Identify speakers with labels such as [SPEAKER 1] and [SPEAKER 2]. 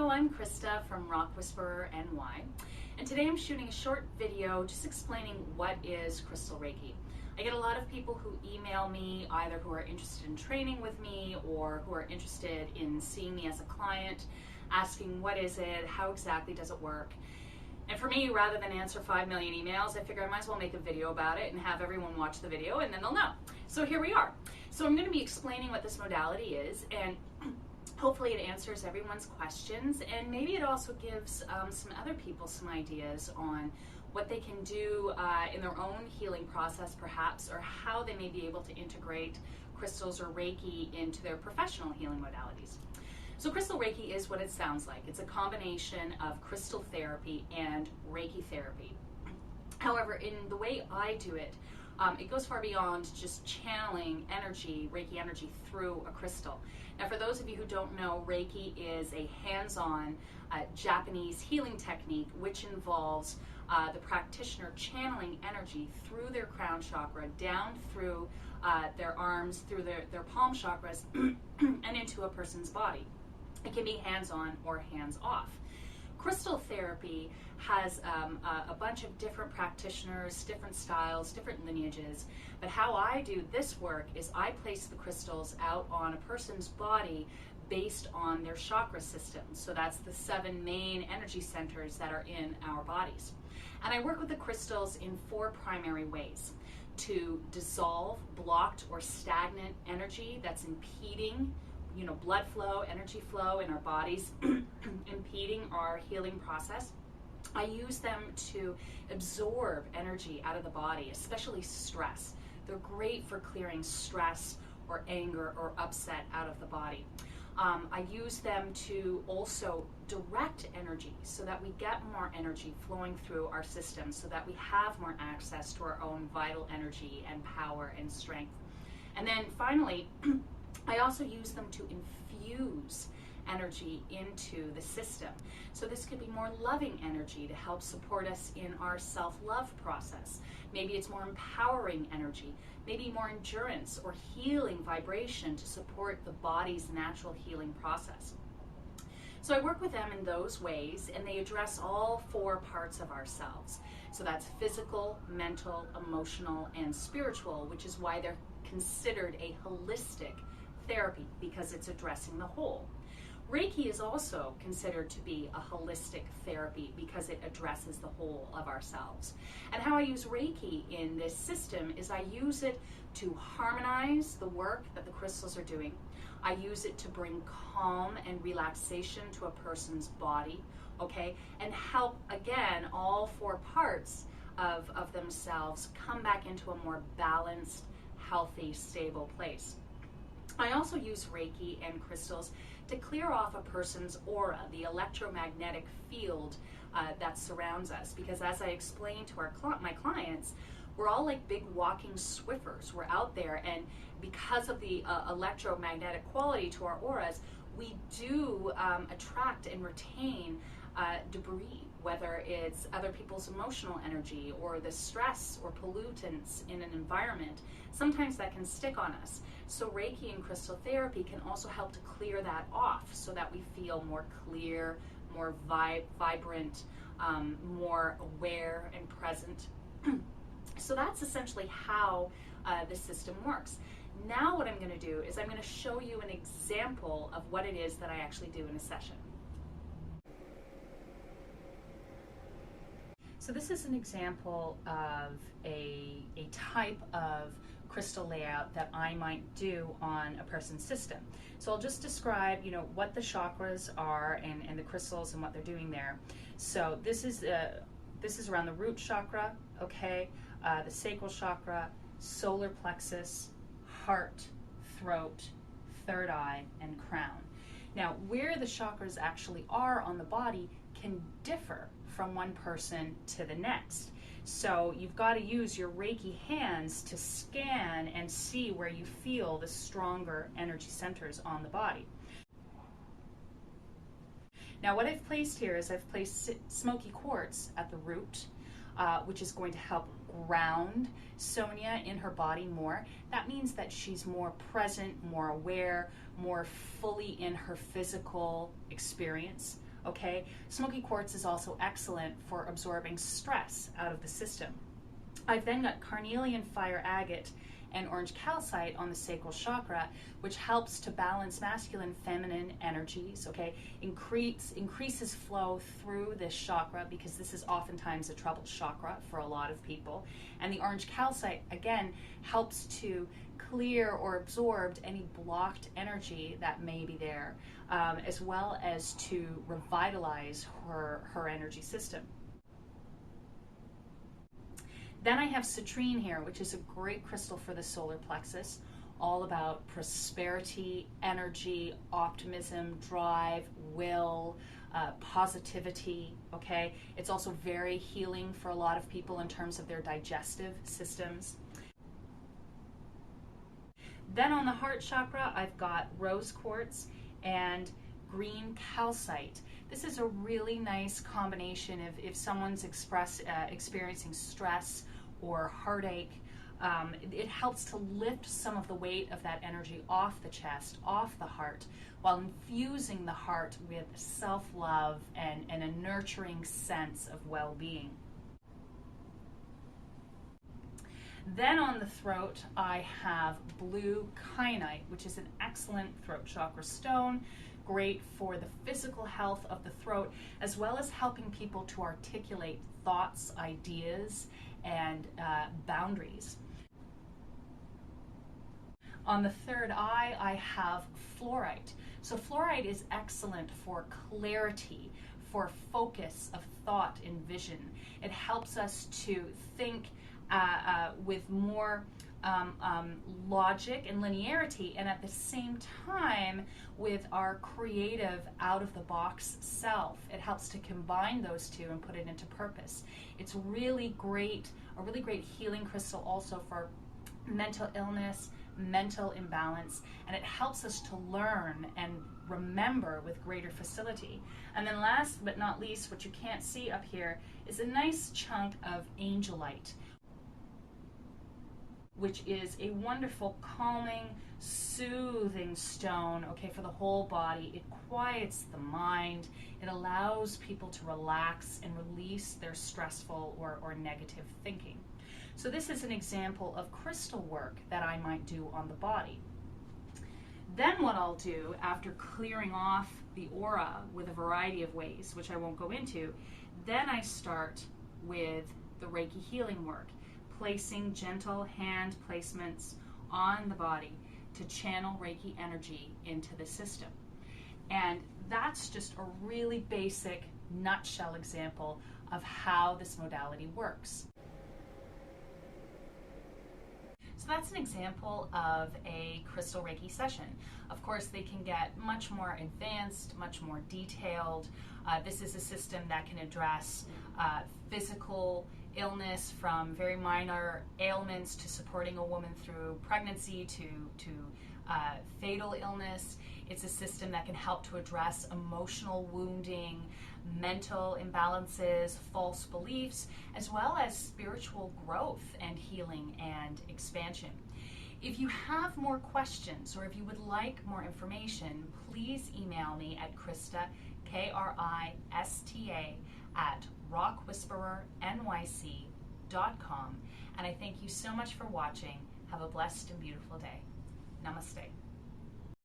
[SPEAKER 1] Hello, I'm Krista from Rock Whisperer NY, and today I'm shooting a short video just explaining what is Crystal Reiki. I get a lot of people who email me, either who are interested in training with me or who are interested in seeing me as a client, asking what is it, how exactly does it work. And for me, rather than answer 5 million emails, I figure I might as well make a video about it and have everyone watch the video and then they'll know. So here we are. So I'm going to be explaining what this modality is, and hopefully it answers everyone's questions, and maybe it also gives some other people some ideas on what they can do in their own healing process perhaps, or how they may be able to integrate crystals or Reiki into their professional healing modalities. So Crystal Reiki is what it sounds like. It's a combination of crystal therapy and Reiki therapy. However, in the way I do it, it goes far beyond just channeling energy, Reiki energy, through a crystal. Now, for those of you who don't know, Reiki is a hands-on Japanese healing technique which involves the practitioner channeling energy through their crown chakra, down through their arms, through their palm chakras, and into a person's body. It can be hands-on or hands-off. Crystal therapy has a bunch of different practitioners, different styles, different lineages, but how I do this work is I place the crystals out on a person's body based on their chakra system. So that's the 7 main energy centers that are in our bodies. And I work with the crystals in 4 primary ways: to dissolve blocked or stagnant energy that's impeding blood flow, energy flow in our bodies, impeding our healing process. I use them to absorb energy out of the body, especially stress. They're great for clearing stress or anger or upset out of the body. I use them to also direct energy so that we get more energy flowing through our system, so that we have more access to our own vital energy and power and strength. And then finally, I also use them to infuse energy into the system. So this could be more loving energy to help support us in our self-love process. Maybe it's more empowering energy, maybe more endurance or healing vibration to support the body's natural healing process. So I work with them in those ways, and they address all 4 parts of ourselves. So that's physical, mental, emotional, and spiritual, which is why they're considered a holistic therapy, because it's addressing the whole. Reiki is also considered to be a holistic therapy because it addresses the whole of ourselves. And how I use Reiki in this system is I use it to harmonize the work that the crystals are doing. I use it to bring calm and relaxation to a person's body, okay, and help, again, all 4 parts of themselves come back into a more balanced, healthy, stable place. I also use Reiki and crystals to clear off a person's aura, the electromagnetic field that surrounds us. Because as I explain to my clients, we're all like big walking Swiffers. We're out there, and because of the electromagnetic quality to our auras, we do attract and retain debris, whether it's other people's emotional energy or the stress or pollutants in an environment. Sometimes that can stick on us. So Reiki and crystal therapy can also help to clear that off so that we feel more clear, more vibrant, more aware and present. So that's essentially how the system works. Now what I'm going to do is I'm going to show you an example of what it is that I actually do in a session. So this is an example of a type of crystal layout that I might do on a person's system. So I'll just describe, what the chakras are and the crystals and what they're doing there. So this is around the root chakra, okay, the sacral chakra, solar plexus, heart, throat, third eye, and crown. Now, where the chakras actually are on the body can differ from one person to the next. So you've got to use your Reiki hands to scan and see where you feel the stronger energy centers on the body. Now what I've placed here is I've placed Smoky Quartz at the root, which is going to help ground Sonia in her body more. That means that she's more present, more aware, more fully in her physical experience. Okay, Smoky Quartz is also excellent for absorbing stress out of the system. I've then got Carnelian fire agate and orange calcite on the sacral chakra, which helps to balance masculine, feminine energies, okay? Increases flow through this chakra, because this is oftentimes a troubled chakra for a lot of people. And the orange calcite, again, helps to clear or absorb any blocked energy that may be there, as well as to revitalize her energy system. Then I have Citrine here, which is a great crystal for the solar plexus, all about prosperity, energy, optimism, drive, will, positivity, okay? It's also very healing for a lot of people in terms of their digestive systems. Then on the heart chakra, I've got rose quartz and green calcite. This is a really nice combination if someone's experiencing stress or heartache. It helps to lift some of the weight of that energy off the chest, off the heart, while infusing the heart with self-love and a nurturing sense of well-being. Then on the throat, I have blue kyanite, which is an excellent throat chakra stone, great for the physical health of the throat, as well as helping people to articulate thoughts, ideas, and boundaries. On the third eye, I have fluorite. So fluorite is excellent for clarity, for focus of thought and vision. It helps us to think with more logic and linearity, and at the same time with our creative out-of-the-box self. It helps to combine those two and put it into purpose. It's a really great healing crystal also for mental illness, mental imbalance, and it helps us to learn and remember with greater facility. And then last but not least, what you can't see up here is a nice chunk of Angelite, which is a wonderful calming, soothing stone, okay, for the whole body. It quiets the mind. It allows people to relax and release their stressful or negative thinking. So this is an example of crystal work that I might do on the body. Then what I'll do, after clearing off the aura with a variety of ways, which I won't go into, then I start with the Reiki healing work, placing gentle hand placements on the body to channel Reiki energy into the system. And that's just a really basic nutshell example of how this modality works. So that's an example of a Crystal Reiki session. Of course, they can get much more advanced, much more detailed. This is a system that can address physical illness, from very minor ailments to supporting a woman through pregnancy to fatal illness. It's a system that can help to address emotional wounding, mental imbalances, false beliefs, as well as spiritual growth and healing and expansion. If you have more questions or if you would like more information, please email me at Krista, Krista, at rockwhisperernyc.com. And I thank you so much for watching. Have a blessed and beautiful day. Namaste.